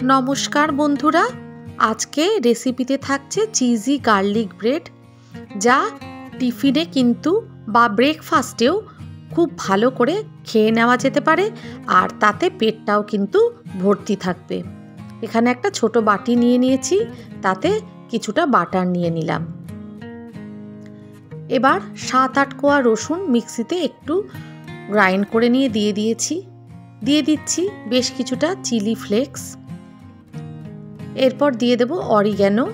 নমস্কার বন্ধুরা, আজকে রেসিপিতে থাকছে চিজি গার্লিক ব্রেড, যা টিফিনে কিন্তু বা ব্রেকফাস্টেও খুব ভালো করে খেয়ে নেওয়া যেতে পারে, আর তাতে পেটটাও কিন্তু ভর্তি থাকবে। এখানে একটা ছোট বাটি নিয়ে নিয়েছি, তাতে কিছুটা বাটার নিয়ে নিলাম। এবার 7-8 কোয়া রসুন মিক্সিতে একটু গ্রাইন্ড করে নিয়ে দিয়ে দিচ্ছি বেশ কিছুটা চিলি ফ্লেক্স। এরপর দিয়ে দেব অরিগ্যানো,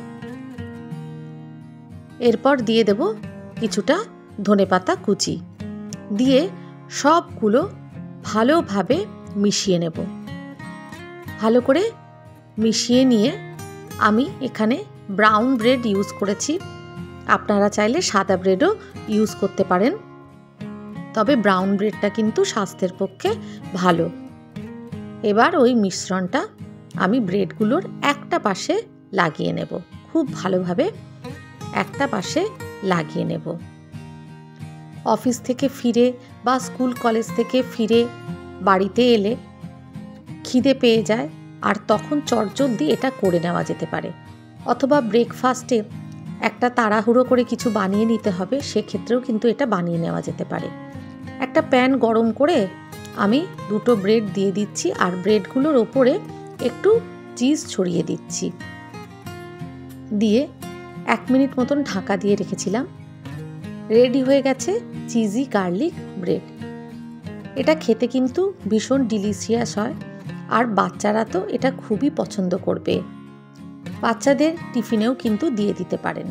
এরপর দিয়ে দেব কিছুটা ধনেপাতা কুচি, দিয়ে সবগুলো ভালোভাবে মিশিয়ে নেব। ভালো করে মিশিয়ে নিয়ে আমি এখানে ব্রাউন ব্রেড ইউজ করেছি, আপনারা চাইলে সাদা ব্রেডও ইউজ করতে পারেন, তবে ব্রাউন ব্রেডটা কিন্তু স্বাস্থ্যের পক্ষে ভালো। এবার ওই মিশ্রণটা আমি ব্রেডগুলোর একটা পাশে লাগিয়ে নেব, খুব ভালোভাবে একটা পাশে লাগিয়ে নেব। অফিস থেকে ফিরে বা স্কুল কলেজ থেকে ফিরে বাড়িতে এলে খিদে পেয়ে যায়, আর তখন চটজলদি এটা করে নেওয়া যেতে পারে। অথবা ব্রেকফাস্টে একটা তাড়াহুড়ো করে কিছু বানিয়ে নিতে হবে, সেক্ষেত্রেও কিন্তু এটা বানিয়ে নেওয়া যেতে পারে। একটা প্যান গরম করে আমি দুটো ব্রেড দিয়ে দিচ্ছি, আর ব্রেডগুলোর ওপরে একটু চিজ ছড়িয়ে দিচ্ছি, দিয়ে 1 মিনিট মতন ঢাকা দিয়ে রেখেছিলাম। রেডি হয়ে গেছে চিজি গার্লিক ব্রেড। এটা খেতে কিন্তু ভীষণ ডিলিশিয়াস হয়, আর বাচ্চারা তো এটা খুবই পছন্দ করবে। বাচ্চাদের টিফিনেও কিন্তু দিয়ে দিতে পারেন।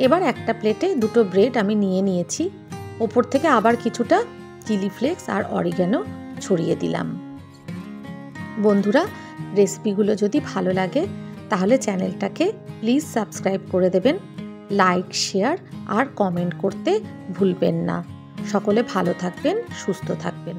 এবার একটা প্লেটে দুটো ব্রেড আমি নিয়ে নিয়েছি, ওপর থেকে আবার কিছুটা চিলি ফ্লেক্স আর অরিগ্যানো ছড়িয়ে দিলাম। বন্ধুরা, রেসিপিগুলো যদি ভালো লাগে তাহলে চ্যানেলটাকে প্লিজ সাবস্ক্রাইব করে দেবেন, লাইক, শেয়ার আর কমেন্ট করতে ভুলবেন না। সকলে ভালো থাকবেন, সুস্থ থাকবেন।